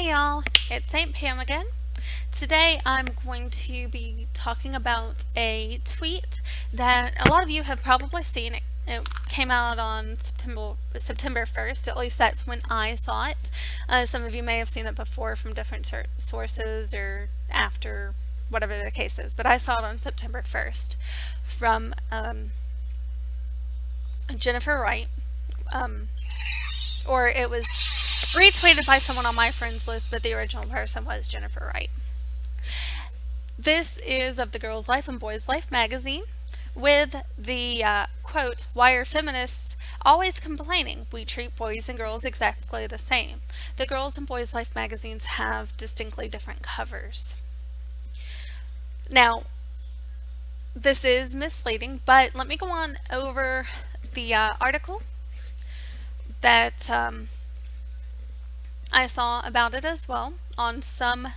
Hey y'all, it's St. Pam again. Today I'm going to be talking about a tweet that a lot of you have probably seen. It came out on September 1st, at least that's when I saw it. Some of you may have seen it before from different sources or after, whatever the case is, but I saw it on September 1st from Jennifer Wright. Um, or it was retweeted by someone on my friends list, but the original person was Jennifer Wright. This is of the Girls' Life and Boys' Life magazine with the quote, "Why are feminists always complaining we treat boys and girls exactly the same? The Girls' and Boys' Life magazines have distinctly different covers." Now, this is misleading, but let me go on over the article that I saw about it as well on somecards.com.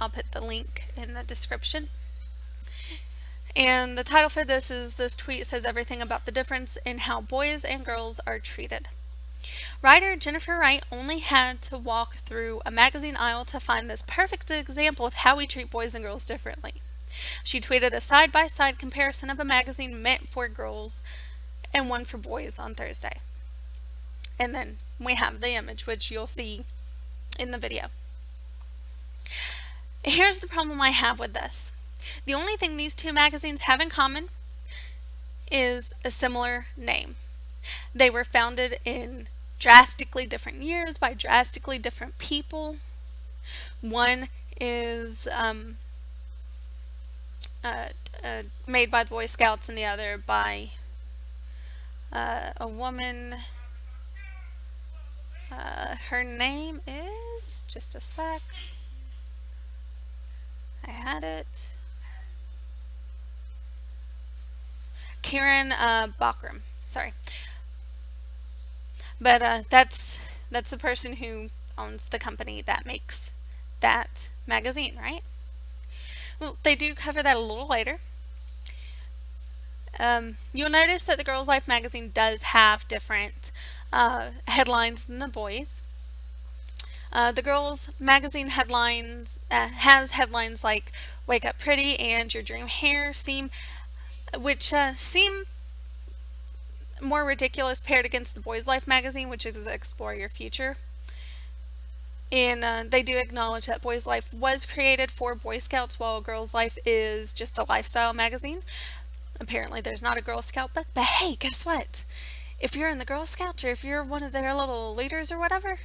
I'll put the link in the description. And the title for this tweet says everything about the difference in how boys and girls are treated. Writer Jennifer Wright only had to walk through a magazine aisle to find this perfect example of how we treat boys and girls differently. She tweeted a side-by-side comparison of a magazine meant for girls and one for boys on Thursday. And then we have the image, which you'll see in the video. Here's the problem I have with this. The only thing these two magazines have in common is a similar name. They were founded in drastically different years by drastically different people. One is made by the Boy Scouts and the other by a woman. Her name is, just a sec, I had it, Karen Bachram, sorry. But that's the person who owns the company that makes that magazine, right? Well, they do cover that a little later. You'll notice that the Girls' Life magazine does have different headlines than the boys. The Girls magazine headlines has headlines like "Wake Up Pretty" and "Your Dream Hair" which seem more ridiculous paired against the Boys' Life magazine, which is "Explore Your Future." And they do acknowledge that Boys' Life was created for Boy Scouts, while Girls' Life is just a lifestyle magazine. Apparently there's not a Girl Scout book, but hey, guess what? If you're in the Girl Scouts or if you're one of their little leaders or whatever,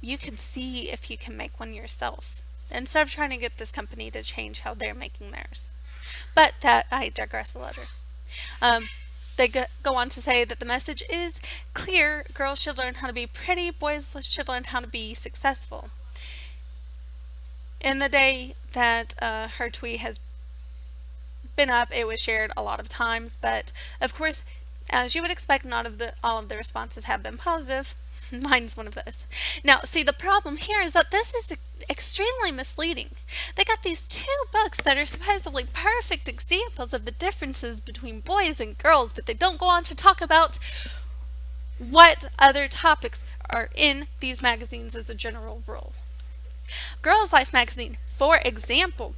you can see if you can make one yourself instead of trying to get this company to change how they're making theirs. But that, I digress a little. They go on to say that the message is clear: girls should learn how to be pretty, boys should learn how to be successful. In the day that her tweet has been up, it was shared a lot of times, but of course, as you would expect, not all of the responses have been positive. Mine's one of those. Now, see, the problem here is that this is extremely misleading. They got these two books that are supposedly perfect examples of the differences between boys and girls, but they don't go on to talk about what other topics are in these magazines as a general rule. Girls' Life magazine, for example,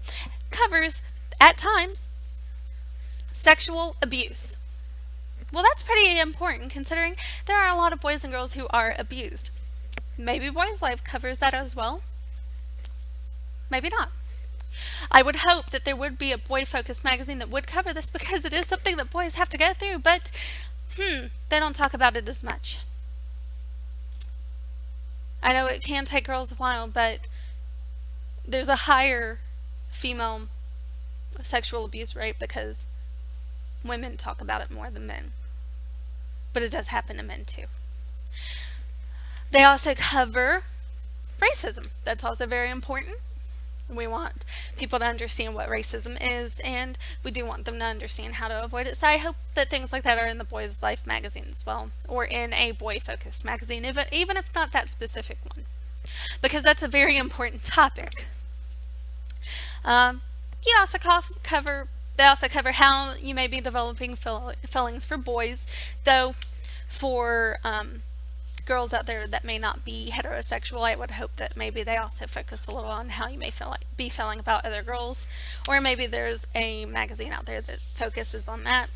covers, at times, sexual abuse. Well, that's pretty important considering there are a lot of boys and girls who are abused. Maybe Boys' Life covers that as well. Maybe not. I would hope that there would be a boy-focused magazine that would cover this because it is something that boys have to go through, but they don't talk about it as much. I know it can take girls a while, but there's a higher female sexual abuse rate because women talk about it more than men. But it does happen to men too. They also cover racism. That's also very important. We want people to understand what racism is, and we do want them to understand how to avoid it. So I hope that things like that are in the Boys' Life magazine as well, or in a boy-focused magazine, even if not that specific one, because that's a very important topic. They also cover how you may be developing feelings for boys, though for girls out there that may not be heterosexual, I would hope that maybe they also focus a little on how you may be feeling about other girls, or maybe there's a magazine out there that focuses on that.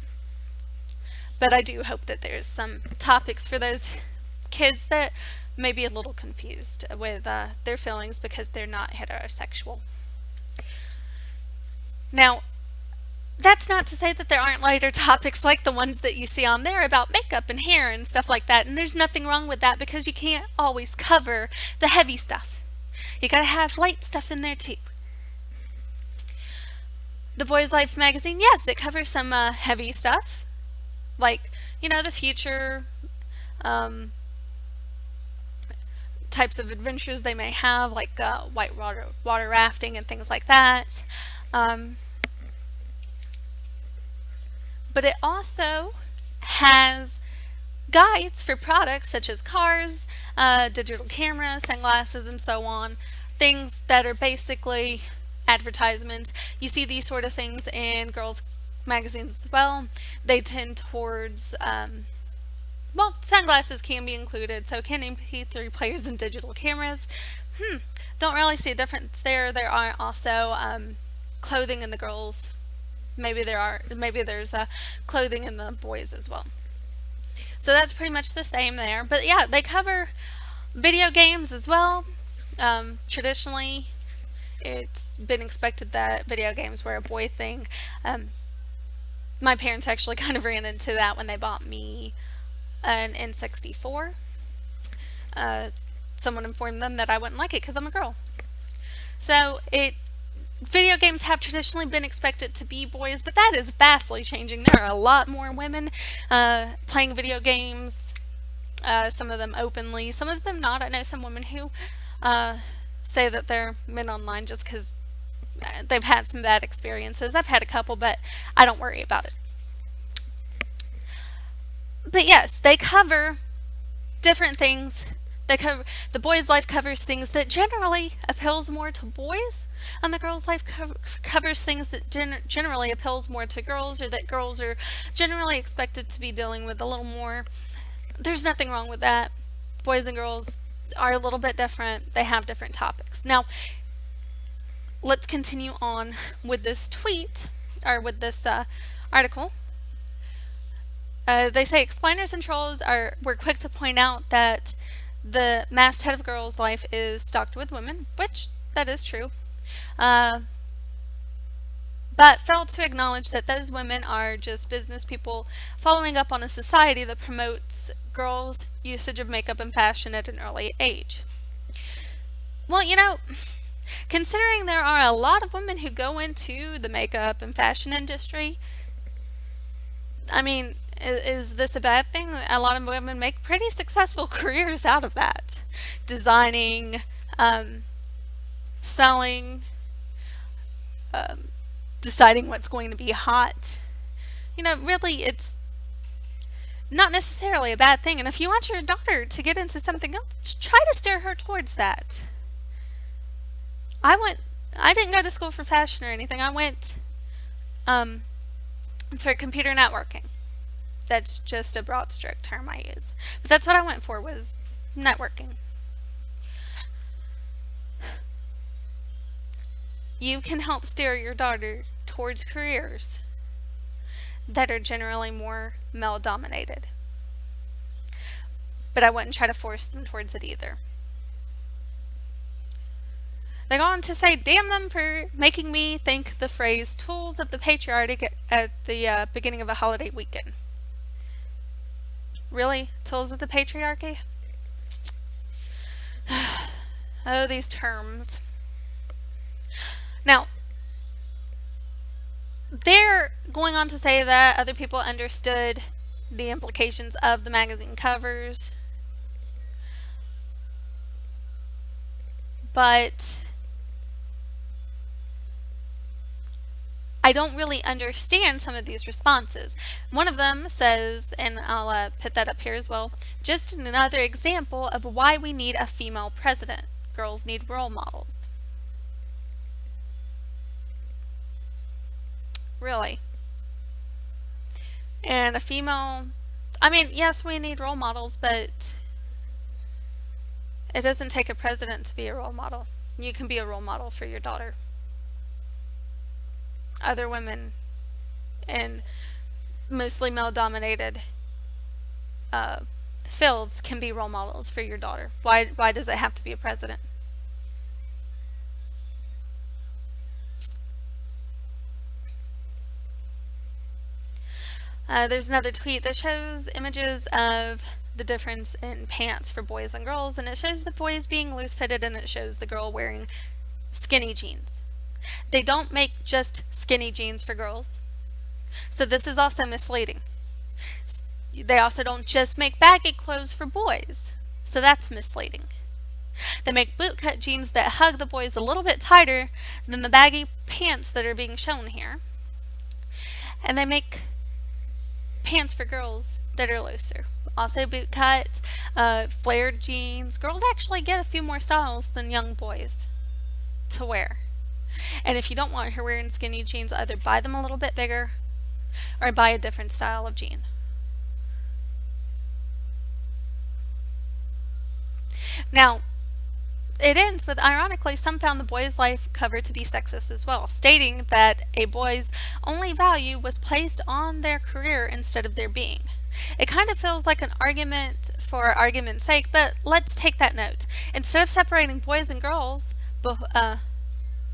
But I do hope that there's some topics for those kids that may be a little confused with their feelings because they're not heterosexual. Now, that's not to say that there aren't lighter topics like the ones that you see on there about makeup and hair and stuff like that. And there's nothing wrong with that because you can't always cover the heavy stuff. You gotta have light stuff in there too. The Boys Life magazine, yes, it covers some heavy stuff, like, the future types of adventures they may have, like white water rafting and things like that. But it also has guides for products such as cars, digital cameras, sunglasses, and so on. Things that are basically advertisements. You see these sort of things in girls' magazines as well. They tend towards, well, sunglasses can be included, so can MP3 players and digital cameras. Don't really see a difference there. There are also clothing in the girls. Maybe there's clothing in the boys as well. So that's pretty much the same there. But yeah, they cover video games as well. Traditionally, it's been expected that video games were a boy thing. My parents actually kind of ran into that when they bought me an N64. Someone informed them that I wouldn't like it because I'm a girl. So video games have traditionally been expected to be boys, but that is vastly changing. There are a lot more women playing video games, some of them openly, some of them not. I know some women who say that they're men online just because they've had some bad experiences. I've had a couple, but I don't worry about it. But yes, they cover different things. The Boys Life covers things that generally appeals more to boys, and the Girls Life covers things that generally appeals more to girls, or that girls are generally expected to be dealing with a little more. There's nothing wrong with that. Boys and girls are a little bit different. They have different topics. Now, let's continue on with this tweet, or with this article. They say explainers and trolls were quick to point out that the masthead of Girls Life is stocked with women, which that is true, but failed to acknowledge that those women are just business people following up on a society that promotes girls' usage of makeup and fashion at an early age. Well, considering there are a lot of women who go into the makeup and fashion industry, I mean, is this a bad thing? A lot of women make pretty successful careers out of that. Designing, selling, deciding what's going to be hot. Really, it's not necessarily a bad thing. And if you want your daughter to get into something else, try to steer her towards that. I didn't go to school for fashion or anything. I went for computer networking. That's just a broad stroke term I use. But that's what I went for, was networking. You can help steer your daughter towards careers that are generally more male dominated. But I wouldn't try to force them towards it either. They go on to say, damn them for making me think the phrase tools of the patriarchy at the beginning of a holiday weekend. Really? Tools of the patriarchy? Oh, these terms. Now, they're going on to say that other people understood the implications of the magazine covers, but I don't really understand some of these responses. One of them says, and I'll put that up here as well, just another example of why we need a female president. Girls need role models. Really. And a female, I mean, yes, we need role models, but It doesn't take a president to be a role model. You can be a role model for your daughter. Other women in mostly male dominated uh, fields can be role models for your daughter. Why does it have to be a president? There's another tweet that shows images of the difference in pants for boys and girls, and it shows the boys being loose fitted and it shows the girl wearing skinny jeans. They don't make just skinny jeans for girls, so this is also misleading. They also don't just make baggy clothes for boys, so that's misleading. They make bootcut jeans that hug the boys a little bit tighter than the baggy pants that are being shown here. And they make pants for girls that are looser. Also bootcut, flared jeans. Girls actually get a few more styles than young boys to wear. And if you don't want her wearing skinny jeans, either buy them a little bit bigger or buy a different style of jean. Now, it ends with, ironically, some found the boy's life cover to be sexist as well, stating that a boy's only value was placed on their career instead of their being. It kind of feels like an argument for argument's sake, but let's take that note. Instead of separating boys and girls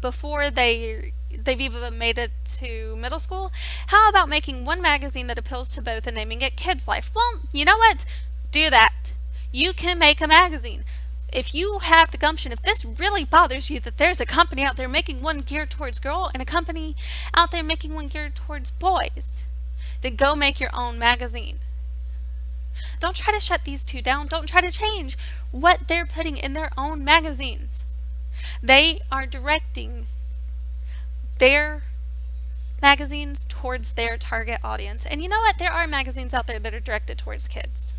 before they've even made it to middle school, how about making one magazine that appeals to both and naming it Kids Life? Well, you know what? Do that. You can make a magazine. If you have the gumption, if this really bothers you that there's a company out there making one geared towards girl and a company out there making one geared towards boys, then go make your own magazine. Don't try to shut these two down. Don't try to change what they're putting in their own magazines. They are directing their magazines towards their target audience. And you know what? There are magazines out there that are directed towards kids.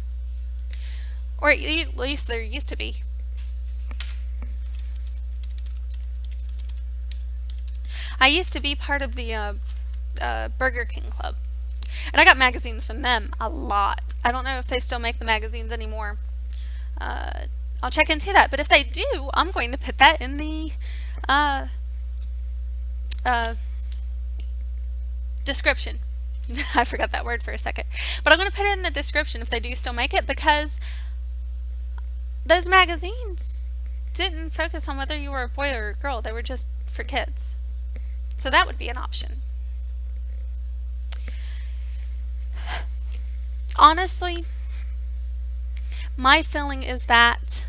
Or at least there used to be. I used to be part of the Burger King Club. And I got magazines from them a lot. I don't know if they still make the magazines anymore. I'll check into that. But if they do, I'm going to put that in the description. I forgot that word for a second. But I'm going to put it in the description if they do still make it, because those magazines didn't focus on whether you were a boy or a girl. They were just for kids. So that would be an option. Honestly, my feeling is that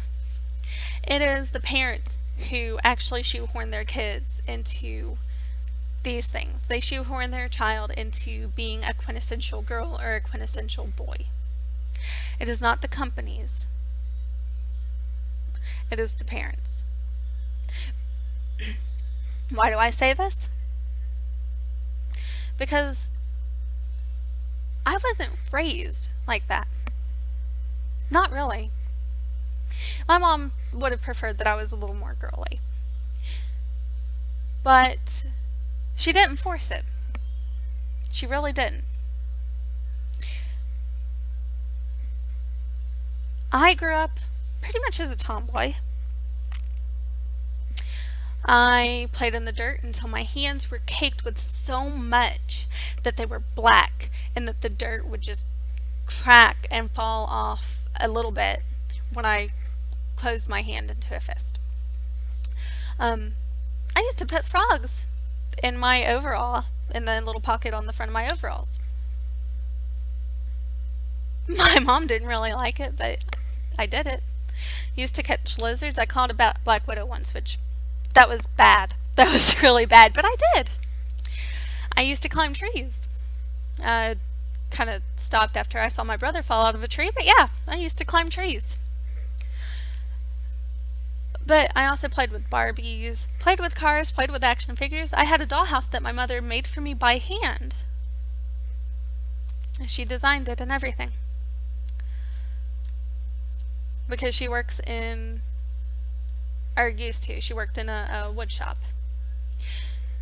it is the parents who actually shoehorn their kids into these things. They shoehorn their child into being a quintessential girl or a quintessential boy. It is not the companies. It is the parents. Why do I say this? Because I wasn't raised like that. Not really. My mom would have preferred that I was a little more girly. But she didn't force it. She really didn't. I grew up pretty much as a tomboy. I played in the dirt until my hands were caked with so much that they were black and that the dirt would just crack and fall off a little bit when I closed my hand into a fist. I used to put frogs in my overall, in the little pocket on the front of my overalls. My mom didn't really like it, but I did it. Used to catch lizards. I caught a black widow once, which that was bad. That was really bad, but I did. I used to climb trees. Kind of stopped after I saw my brother fall out of a tree, but yeah, I used to climb trees. But I also played with Barbies, played with cars, played with action figures. I had a dollhouse that my mother made for me by hand. She designed it and everything. Because she works in, or used to, she worked in a wood shop.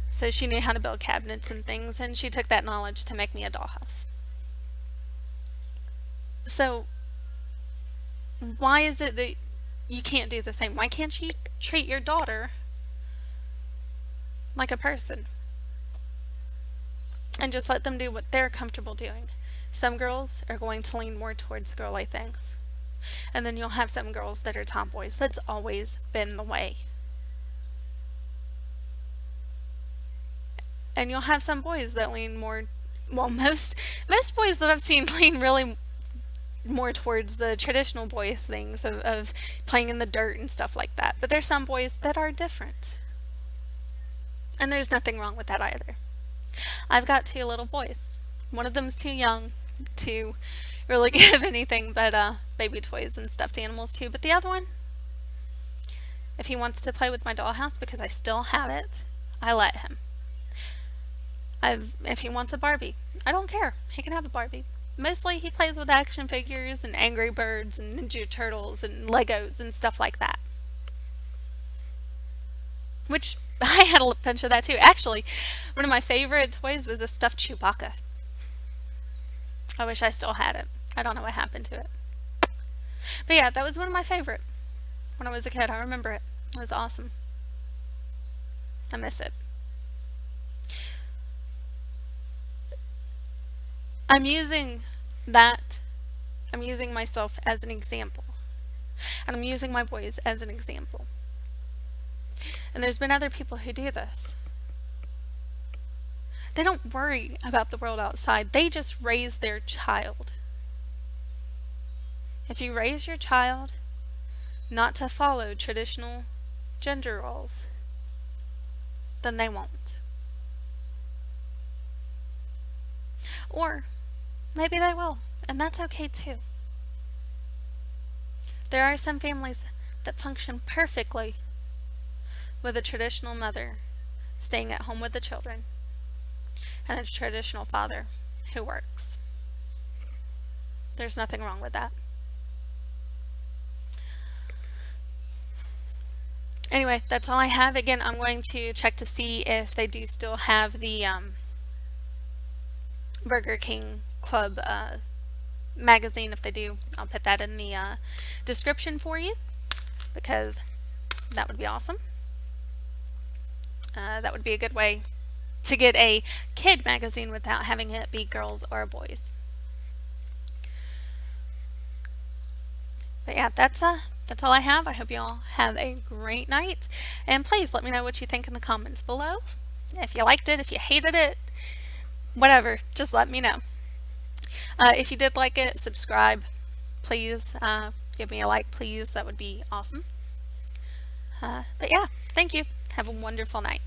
So she knew how to build cabinets and things, and she took that knowledge to make me a dollhouse. So why is it that you can't do the same. Why can't you treat your daughter like a person and just let them do what they're comfortable doing? Some girls are going to lean more towards girly things. And then you'll have some girls that are tomboys. That's always been the way. And you'll have some boys that lean more, well, most boys that I've seen lean really more towards the traditional boy things of playing in the dirt and stuff like that. But there's some boys that are different. And there's nothing wrong with that either. I've got two little boys. One of them's too young to really give anything but baby toys and stuffed animals to. But the other one, if he wants to play with my dollhouse because I still have it, I let him. If he wants a Barbie, I don't care. He can have a Barbie. Mostly he plays with action figures and Angry Birds and Ninja Turtles and Legos and stuff like that. Which I had a bunch of that too. Actually, one of my favorite toys was a stuffed Chewbacca. I wish I still had it. I don't know what happened to it. But yeah, that was one of my favorite when I was a kid. I remember it. It was awesome. I miss it. I'm using that. I'm using myself as an example. And I'm using my boys as an example. And there's been other people who do this. They don't worry about the world outside. They just raise their child. If you raise your child not to follow traditional gender roles, then they won't. Or maybe they will, and that's okay too. There are some families that function perfectly with a traditional mother staying at home with the children and a traditional father who works. There's nothing wrong with that. Anyway, that's all I have. Again, I'm going to check to see if they do still have the Burger King Club magazine. If they do, I'll put that in the description for you because that would be awesome. That would be a good way to get a kid magazine without having it be girls or boys. But yeah, that's all I have. I hope you all have a great night, and please let me know what you think in the comments below. If you liked it, if you hated it, whatever, just let me know. If you did like it, subscribe. Please give me a like, please. That would be awesome. But yeah, thank you. Have a wonderful night.